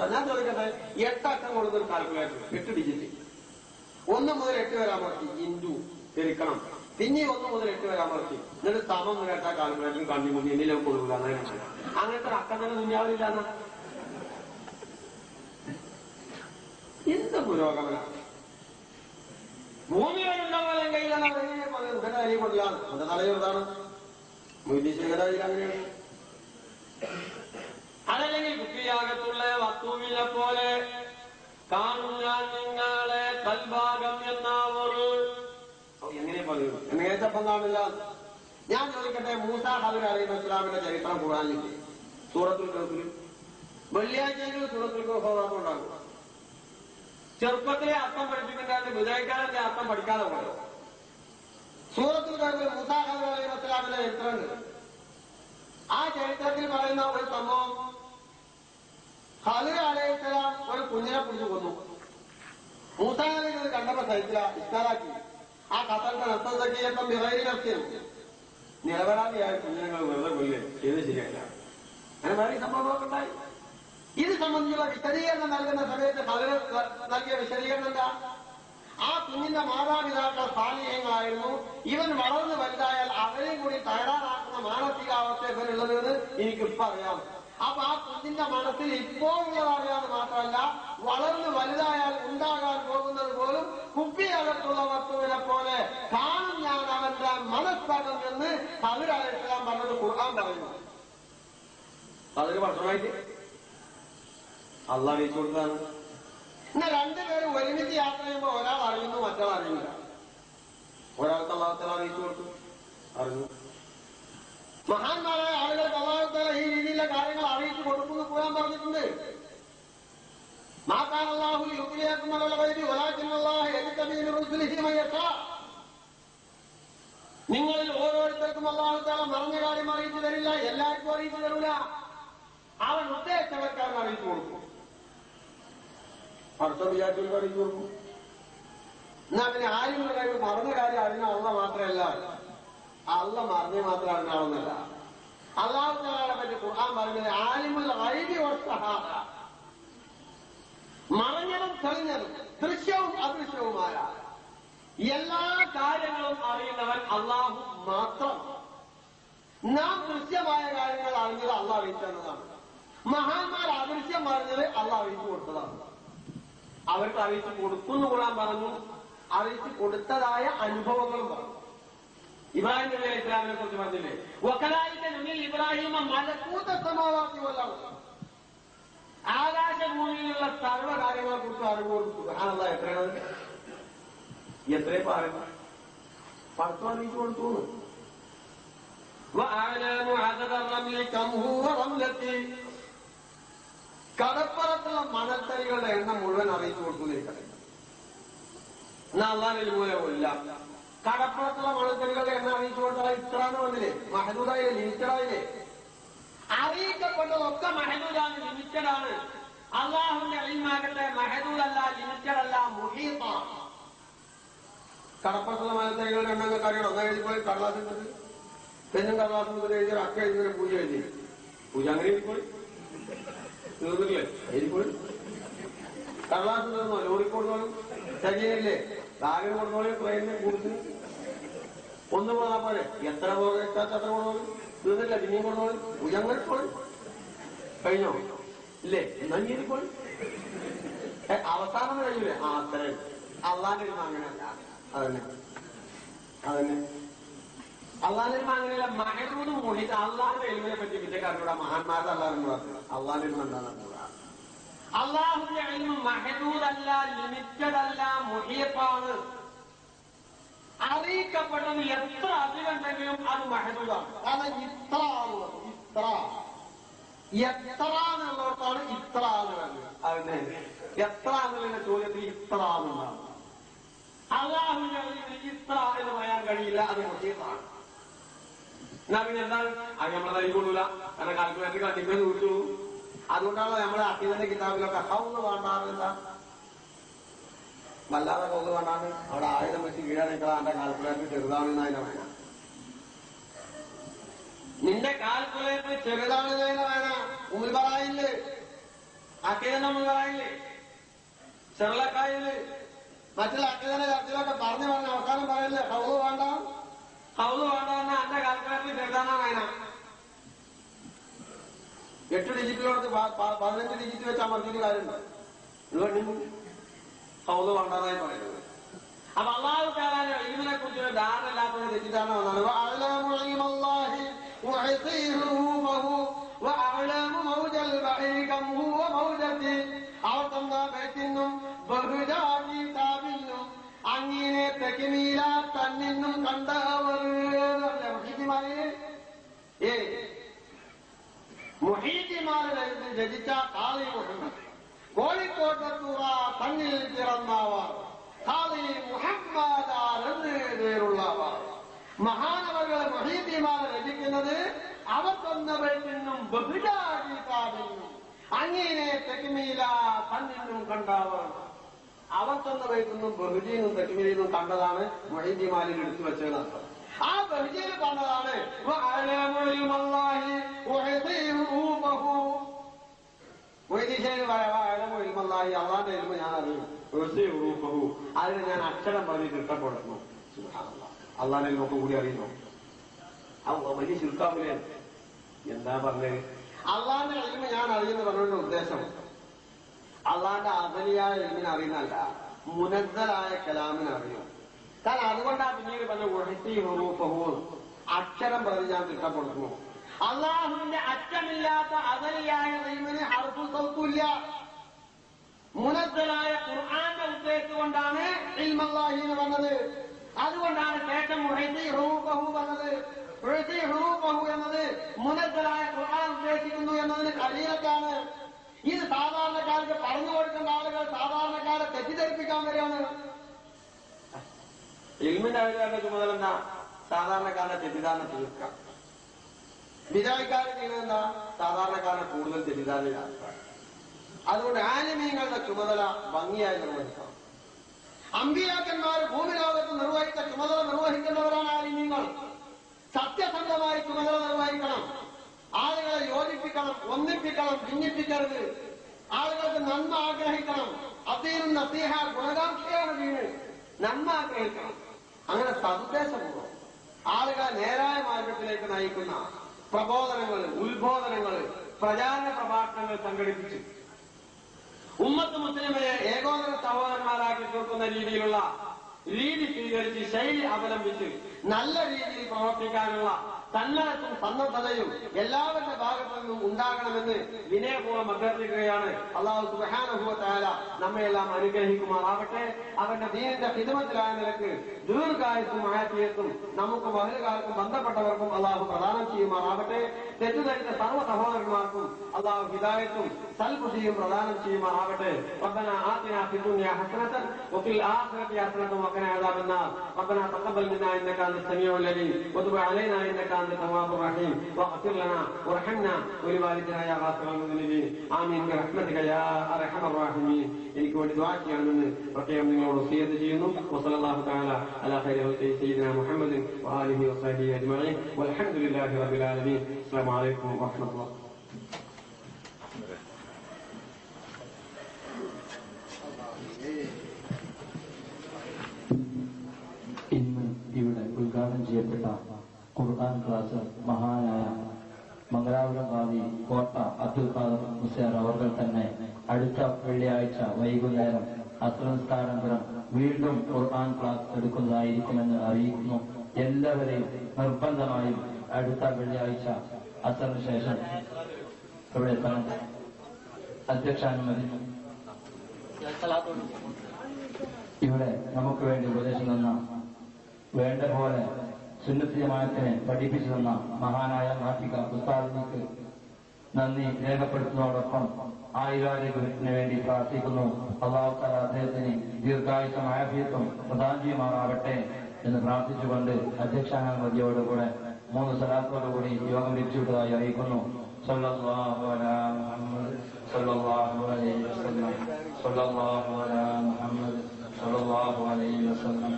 ഞാൻ ചോദിക്കട്ടെ, 8 അക്കം കൊടുത്തൊരു കാൽക്കുലേറ്റർ 8 ഡിജിറ്റ് 1 മുതൽ 8 വരെ അമർത്തി ഇൻറ്റു പെരുക്കണം, പിന്നെ 1 മുതൽ 8 വരെ അമർത്തി എന്നിട്ട് സമം കേട്ടാ കാൽക്കുലേറ്ററും കണ്ടിമുട്ടി എന്നിലേക്ക് കൊടുക്കുക. അങ്ങനത്തെ അക്കം തന്നെ ദുനിയാവില്ല. എന്ത് പുരോഗമനാണ്! ഭൂമിയിലുണ്ടാവാൻ കയ്യിലാണ് കയ്യിൽ കൊണ്ടില്ലാണ് എന്റെ തലയൊരുതാണ് മുദ്ദേശിയുടെ കയ്യിൽ അങ്ങനെയാണ്. അതല്ലെങ്കിൽ കുപ്പിയാകത്തുള്ള വസ്തുവിനെ പോലെ കാണും ഞാൻ നിങ്ങളെ കൽഭാഗം എന്നാവർ എങ്ങനെ പറയൂ എന്നെ ചപ്പം കാണില്ല. ഞാൻ ചോദിക്കട്ടെ, മൂസാ ഖദിർ അലൈഹിസ്സലാമിന്റെ ചരിത്രം ഖുർആനിലെ സൂറത്തുൽ കഹ്ഫിൽ വെള്ളിയാഴ്ചയെങ്കിലും സൂറത്തുൽ കഹ്ഫ് ഉണ്ടാകും. ചെറുപ്പത്തിലെ അർത്ഥം പഠിപ്പിക്കുന്നതിന്റെ വിജയക്കാരന്റെ അർത്ഥം പഠിക്കാതെ പോയോ? സൂറത്തുൽ കഹ്ഫിൽ മൂസാ ഖദിർ അലൈഹിസ്സലാമിന്റെ ചരിത്രമുണ്ട്. ആ ചരിത്രത്തിൽ പറയുന്ന ഒരു സംഭവം, ഖദിർ അലൈഹിസ്സലാം ഒരു കുഞ്ഞിനെ പിടിച്ചു കൊന്നു. മൂസാ നബി ഇത് കണ്ടപ്പോ സഹിച്ചില്ല, ഇഷ്ടാറാക്കി. ആ കത്തന്റെ നഷ്ടം വിറയിൽ നിർത്തിയും നിരപരാധിയായ കുഞ്ഞിനങ്ങൾ വെറുതെ കൊല്ലേ ചെയ്ത് ശരിയല്ല. അങ്ങനെ വേറെ സംഭവങ്ങളൊക്കെ ഉണ്ടായി. ഇത് സംബന്ധിച്ചുള്ള വിശദീകരണം നൽകുന്ന സമയത്ത് ഖദിർ നൽകിയ വിശദീകരണം എന്താ? ആ കുഞ്ഞിന്റെ മാതാപിതാക്കൾ സാലിഹ്യങ്ങളായിരുന്നു. ഇവൻ വളർന്നു വലുതായാൽ അവരെയും കൂടി തയ്യാറാക്കുന്ന മാനസികാവസ്ഥ ഇവനുള്ളതെന്ന് എനിക്കിപ്പോ അറിയാം. അപ്പൊ ആ കുഞ്ഞിന്റെ മനസ്സിൽ ഇപ്പോഴുള്ളതറിയാന്ന് മാത്രമല്ല, വളർന്നു വലുതായാൽ ഉണ്ടാകാൻ പോകുന്നത് പോലും കുപ്പിയകത്തുള്ള വസ്തുവിനെ പോലെ കാണും ഞാൻ അവന്റെ മനസ്സകം എന്ന് ഖദിർ അലൈഹിസ്സലാം പറഞ്ഞത് ഖുർആൻ പറയുന്നു. അതൊരു വർഷമായിട്ട് അള്ളാഹ് അറിയിച്ചു കൊടുത്താണ്. എന്നാൽ രണ്ടുപേരും ഒരുമിച്ച് യാത്ര ചെയ്യുമ്പോൾ ഒരാൾ അറിയുന്നു, മറ്റൊരാൾ അറിയില്ല. ഒരാൾക്ക് അല്ലാഹു തആല അറിയിച്ചു കൊടുത്തു, അറിഞ്ഞു. മഹാന്മാരായ ആളുകൾക്ക് അല്ലാഹു തആല ഈ രീതിയിലുള്ള കാര്യങ്ങൾ അറിയിച്ചു കൊടുക്കുന്നു ഖുർആൻ പറഞ്ഞിട്ടുണ്ട്. മാ കാന അല്ലാഹു ലിയുത്ലിയകും അലൽ ഗൈബി വലാകിൻ അല്ലാഹു യജ്തബീ ലിറുസുലിഹി മൻ യശാ. നിങ്ങളിൽ ഓരോരുത്തർക്കും അല്ലാഹു തആല മറഞ്ഞ കാര്യം അറിയിച്ചു തരില്ല, എല്ലാവർക്കും അറിയിച്ചു തരില്ല. അവൻ ഉദ്ദേശിച്ചവർക്ക് അവൻ അറിയിച്ചു കൊടുക്കും, അർത്ഥം വിചാരിച്ചവർക്ക് അറിയിച്ചു കൊടുക്കും. എന്നാ പിന്നെ ആരുമുള്ള കാര്യം മറന്ന കാര്യം അറിഞ്ഞ അള്ള മാത്രമല്ല, അള്ള മറിഞ്ഞ മാത്രം അറിഞ്ഞാവുന്നല്ല. അല്ലാഹു തആലയെ പറ്റി ഖുർആൻ പറയുന്നത് ആലിമുൽ ഗൈബി വശഹാദ, മറഞ്ഞതും തെളിഞ്ഞതും ദൃശ്യവും അദൃശ്യവുമായ എല്ലാ കാര്യങ്ങളും അറിയുന്നവൻ അള്ളാഹു മാത്രം. നാം ദൃശ്യമായ കാര്യങ്ങൾ അറിഞ്ഞത് അള്ളാഹ് അറിയിച്ചതാണ്. മഹാന്മാർ അദൃശ്യം പറഞ്ഞത് അള്ളാഹ് അറിയിച്ചു കൊടുത്തതാണ്. അവർക്ക് അറിയിച്ചു കൊടുക്കുന്നു ഖുർആൻ പറഞ്ഞു, അറിയിച്ചു കൊടുത്തതായ അനുഭവങ്ങളും പറഞ്ഞു. ഇബ്രാഹിം നബി അലൈഹി ഇസ്ലാമിനെ കുറിച്ച് പറഞ്ഞില്ലേ, വകദാലിക നബി ഇബ്രാഹിം മലകൂത സമാവാതി വൽ അർദ്, ആകാശഭൂമിയിലുള്ള സർവ്വ കാര്യങ്ങളെ കുറിച്ച് അറിവ് കൊടുത്തു. സുബ്ഹാനല്ലാഹ്, എത്രയാണ് എത്രയും പറയുന്നു, പടച്ചോൻ അറിയിച്ചു കൊടുത്തു. വഅലമു അദദ റംലി കം ഹുവ റംലതി, കടപ്പുറത്തുള്ള മണൽത്തരികളുടെ എണ്ണം മുഴുവൻ അറിയിച്ചു കൊടുക്കുന്നിരിക്കട്ടെ. എന്നാ അള്ളാഹുവിൽ മൂലമില്ല. കടപ്പുറത്തുള്ള മണൽത്തരികളുടെ എണ്ണം അറിയിച്ചു കൊടുത്താൽ ഇത്രാന്ന് വന്നില്ലേ, മഹദൂദായില്ലേ, ലിമിറ്റഡായില്ലേ? അറിയിക്കപ്പെട്ടതൊക്കെ മഹദൂദാണ്, ലിമിറ്റഡാണ്. അള്ളാഹുവിന്റെ ഇൽമാകട്ടെ മഹദൂദല്ല, ലിമിറ്റഡല്ല, മുഹീത്താണ്. കടപ്പുറത്തുള്ള മണൽത്തരികളുടെ എണ്ണം നിങ്ങൾക്ക് അറിയണം. ഒന്നാ എഴുതിപ്പോയി കടലാസിട്ടത്, പെണ്ണും കടലാസും മുതൽ എഴുതിയ അക്ക എഴുതിയ പൂജ എഴുതി, പൂജ അങ്ങനെ എഴുതിപ്പോയി തീർന്നില്ലേ, എഴുതിപ്പോയി. കടലാസ് തീർന്നോ, ലോറിക്ക് കൊടുത്തോളും, ശരിയല്ലേ, ബാഗിന് കൊടുത്തോളൂ, ട്രെയിനിനെ കൊടുത്ത് ഒന്ന് പോകാൻ പോലെ എത്ര പോകാത്ത അത്ര കൊടുത്തോളും, തീർന്നില്ല, പിന്നെയും കൊടുത്തോളും, പൂജ അങ്ങനെ പോയി കഴിഞ്ഞോ ഇല്ലേ, എന്നാ എഴുതിപ്പോയി. അവസാനം കഴിയൂലേ, ആ അത്ര അള്ളാന്റെ ഇരുന്ന് അങ്ങനെയല്ല. അതന്നെ അതന്നെ അള്ളാന്റെ ഇരുന്ന് അങ്ങനെയല്ല. മഹദൂദും മുഹിത് അള്ളാന്റെ എൽമിനെ പറ്റി വിദ്യക്കാരുടെ മഹാന്മാരുടെ അള്ളാഹ് പറഞ്ഞു. അള്ളാന്റെ ഇരുന്ന് എന്താണെന്ന് കൂടാ. അള്ളാഹുവിന്റെ ഇൽമ് മഹദൂദല്ല, ലിമിറ്റഡ് അല്ല, മുഹീത്താണ്. അറിയിക്കപ്പെട്ടത് എത്ര അധികമുണ്ടെങ്കിലും അത് മഹദൂദാണ്. കാരണം ഇത്ര ഇത്ര എത്ര എന്നുള്ളവർക്കാണ് ഇത്ര എന്ന് പറയുന്നത്. അതിന് എത്ര എന്നുള്ള ചോദ്യത്തിൽ ഇത്ര എന്നുള്ളതാണ്. അള്ളാഹുവിന്റെ ഇത്ര എന്ന് പറയാൻ കഴിയില്ല, അത് മുഹീത്താണ്. എന്നാ പിന്നെ എന്താണ് അത് നമ്മളെ നൽകിക്കൊള്ളൂല, കാരണം കാൽക്കുലേറ്റർ കണ്ടിങ്ങനെ ചോദിച്ചു. അതുകൊണ്ടാണ് നമ്മുടെ അഖീദന്റെ കിതാബിലൊക്കെ ഹൗന്ന് വേണ്ടാറില്ല, വല്ലാതെ ഹൗന്ന് വേണ്ടാണ്. അവിടെ ആയുധം വെച്ച് കീഴടക്കുക, എന്റെ കാൽക്കുലേറ്റർ ചെറുതാണെന്ന് അതിനെ വേണം. നിന്റെ കാൽക്കുലേറ്റർ ചെറുതാണെന്ന് അതിനെ വേണം. ഉമ്മിൽ പറയില്ലേ, അക്കീദന്റെ മുതലായില്ലേ ചെറുളക്കായില് മറ്റുള്ള അക്കീദന്റെ ചർച്ചയിലൊക്കെ പറഞ്ഞു അവസാനം പറയല്ലേ ഹൗദ് വേണ്ട പറഞ്ഞാൽ എന്റെ കാൽക്കുലേറ്ററിൽ ചെറുതാനാണ് അതിനാ 8 ഡിജിറ്റിലോടത്ത് 15 ഡിജിറ്റ് വെച്ച് അമർത്തിയിട്ട് കാര്യമുണ്ടോ? ഹൗദ് വേണ്ടെന്നായി പറയുന്നത്. അപ്പൊ അള്ളാഹു തആല ഇൽമിനെ കുറിച്ച് ധാരണയില്ലാത്തത് തെറ്റിദ്ധാരണ വന്നാണ്. അവർക്കെന്താ ബൈത്തിനും ബഹുജാഗീതാബിനും അങ്ങനെ തെക്കിമീല തന്നിന്നും കണ്ടവർ മുഹീദിമാരെ രചിച്ച ഖാദി മുഹമ്മദ് കോഴിക്കോട്ടത്തൂറ തന്നിൽ പിറന്നവർ ഖാദി മുഹമ്മദാർ എന്ന് പേരുള്ളവർ മഹാനവകൾ മുഹീദിമാരെ രചിക്കുന്നത് അവർക്കൊന്ന ബൈത്തിനും ബഹുജാഗീതാബിനും അങ്ങനെ തെക്കിമീല തന്നിന്നും കണ്ടവർ അവർക്കൊന്ന ബൈത്തിനും ബഹുജീനും തെക്കിമീലും കണ്ടതാണ് മുഹീദിമാരിൽ എടുത്തു വെച്ചതെന്നർത്ഥം. ആ ബഹുജീന് പറഞ്ഞതാണ് അള്ളാന്റെ എൽമ ഞാൻ അറിയും അതിന് ഞാൻ അക്ഷരം പറഞ്ഞിട്ട് ഇഷ്ടപ്പെടുന്നു. അള്ളാന്റെ എൽമൊക്കെ കൂടി അറിയുന്നു. വലിയ ശിൽക്കാമില്ല എന്താ പറഞ്ഞത്? അള്ളാന്റെ എൽമ ഞാൻ അറിയുന്ന പറഞ്ഞതിന്റെ ഉദ്ദേശം അള്ളാന്റെ അസലിയായ എൽമിനെ അറിയുന്നല്ല, മുനസ്സലായ കലാമിനെ അറിയും. കാരണം അതുകൊണ്ടാ പിന്നീട് പറഞ്ഞ അക്ഷരം പറഞ്ഞ് ഞാൻ തിട്ടപ്പെടുത്തുന്നു. അള്ളാഹുവിന്റെ അറ്റമില്ലാത്ത അസലിയായ എൽമിന് ഹർഫും സൗത്തുമില്ല. മുനസ്സലായ ഖുർആന്റെ ഉദ്ദേശിച്ചുകൊണ്ടാണ് ഇൽമല്ലാഹി എന്ന് പറഞ്ഞത്. അതുകൊണ്ടാണ് ശേഷം പറഞ്ഞത്. എന്നത് മുനസ്സലായ ഖുർആൻ ഉദ്ദേശിക്കുന്നു എന്നതിന് കഴിയറ്റാണ്. ഇത് സാധാരണക്കാർക്ക് പറഞ്ഞു കൊടുക്കേണ്ട ആളുകൾ സാധാരണക്കാരെ തെറ്റിദ്ധരിപ്പിക്കാൻ വരികയാണ്. ഇൽമിന്റെ അവരുടെ ചുമതല എന്താ? സാധാരണക്കാരനെ തെറ്റിദ്ധാരണ തീർക്കാം. വിജയിക്കാരെ ചെയ്യുന്നതെന്താ? സാധാരണക്കാരനെ കൂടുതൽ തെറ്റിദ്ധാരണയാക്കുക. അതുകൊണ്ട് ആലിമീങ്ങളുടെ ചുമതല ഭംഗിയായി നിർവഹിക്കണം. അമ്പിയാക്കന്മാർ ഭൂമി ലോകത്ത് നിർവഹിച്ച ചുമതല നിർവഹിക്കുന്നവരാണ് ആലിമീങ്ങൾ. സത്യസന്ധമായി ചുമതല നിർവഹിക്കണം. ആളുകളെ യോജിപ്പിക്കണം, ഒന്നിപ്പിക്കണം, ഭിന്നിപ്പിക്കരുത്. ആളുകൾക്ക് നന്മ ആഗ്രഹിക്കണം. അതീനും നസീഹ ഗുണകാംക്ഷയാണ് വീണ് നന്മ ആഗ്രഹിക്കണം. അങ്ങനെ സതുദ്ദേശപൂർവ്വം ആളുകളെ നേരായ മാർഗത്തിലേക്ക് നയിക്കുന്ന പ്രബോധനങ്ങൾ, ഉത്ബോധനങ്ങൾ, പ്രചാരണ പ്രഭാഷണങ്ങൾ സംഘടിപ്പിച്ചു ഉമ്മത്ത് മുസ്ലിമിനെ ഏകോദര സഹോദരന്മാരാക്കി തീർക്കുന്ന രീതിയിലുള്ള രീതി സ്വീകരിച്ച് ശൈലി അവലംബിച്ച് നല്ല രീതിയിൽ പ്രവർത്തിക്കാനുള്ള സന്നദ്ധവും സന്നദ്ധതയും എല്ലാവരുടെ ഭാഗത്തു നിന്നും ഉണ്ടാകണമെന്ന് വിനയപൂർവ്വം അഭ്യർത്ഥിക്കുകയാണ്. അല്ലാഹു സുബ്ഹാനഹു വ തആല നമ്മയെല്ലാം അനുഗ്രഹിക്കുമാറാവട്ടെ. അവന്റെ ദീനിന്റെ ഖിദ്മത്തിലായ നിലക്ക് ദീർഘായുസ്സും ആഫിയത്തും നമുക്ക് മഹലുകാർക്കും ബന്ധപ്പെട്ടവർക്കും അല്ലാഹു പ്രദാനം ചെയ്യുമാറാവട്ടെ. തെറ്റുധരിച്ച സർവ്വ സഹോദരന്മാർക്കും അല്ലാഹു ഹിദായത്തും സൽബുദ്ധിയും പ്രദാനം ചെയ്യുമാറാവട്ടെ. റബ്ബനാ ആതിനാ ഫിദ്ദുനിയാ ഹസനതൻ വഫിൽ ആഖിറതി ഹസനതൻ വഖിനാ അദാബന്നാർ. റബ്ബനാ തഖബ്ബൽ മിന്നാ ഇന്നക അൻത സമീഉൽ അലീം വതുബ് അലൈനാ ഇന്നക أنت التواب الرحيم واغفر لنا وارحمنا ولوالدنا يا غافر المذنبين آمين برحمتك يا أرحم الراحمين. എനിക്ക് വേണ്ടി ദുആ ചെയ്യണമെന്ന് പ്രത്യേകം നിങ്ങളോട് വസിയത്ത് ചെയ്യുന്നു. വസല്ലല്ലാഹു തആല അലാ ഖൈരി ഖൽഖി സയ്യിദിനാ മുഹമ്മദിൻ വആലിഹി വസഹ്ബിഹി അജ്മഈൻ വൽഹംദുലില്ലാഹി റബ്ബിൽ ആലമീൻ. അസ്സലാമു അലൈക്കും വറഹ്മത്തുള്ളാഹി. ഇന്ന് ഇവിടെ ഉദ്ഘാടനം ചെയ്യപ്പെട്ട ഖുർആൻ ക്ലാസ് മഹാനായ മംഗലാപുരം ഖാദി കോട്ട അബ്ദുൽ ഖാദർ മുസ്ലിയാർ അവർ തന്നെ അടുത്ത വെള്ളിയാഴ്ച വൈകുന്നേരം അസ്രനിസ്കാരാനന്തരം വീണ്ടും ഖുർആൻ ക്ലാസ് എടുക്കുന്നതായിരിക്കുമെന്ന് അറിയിക്കുന്നു. എല്ലാവരെയും നിർബന്ധമായും അടുത്ത വെള്ളിയാഴ്ച അസറിന് ശേഷം ഇവിടെ എത്തണം. അധ്യക്ഷാനുമതി. ഇവിടെ നമുക്ക് വേണ്ടി ഉപദേശം തന്ന, വേണ്ട പോലെ സുന്നത്ത് ജമാഅത്തിനെ പഠിപ്പിച്ചു തന്ന മഹാനായ നാട്ടിക ഉസ്താദിനിക്ക് നന്ദി രേഖപ്പെടുത്തുന്നതോടൊപ്പം ആയുരാരോഗ്യത്തിന് വേണ്ടി പ്രാർത്ഥിക്കുന്നു. അല്ലാഹു തആല അദ്ദേഹത്തിന് ദീർഘായുസ്സും ആഫിയത്തും പ്രദാനം ചെയ്യുമാറാവട്ടെ എന്ന് പ്രാർത്ഥിച്ചുകൊണ്ട് അധ്യക്ഷാനുമതിയോടുകൂടെ 3 സലാത്തോടുകൂടി യോഗം പിരിച്ചുവിട്ടതായി അറിയിക്കുന്നു. സല്ലല്ലാഹു അലാ മുഹമ്മദ് സല്ലല്ലാഹു അലൈഹി വസല്ലം സല്ലല്ലാഹു അലാ മുഹമ്മദ് സല്ലല്ലാഹു അലൈഹി വസല്ലം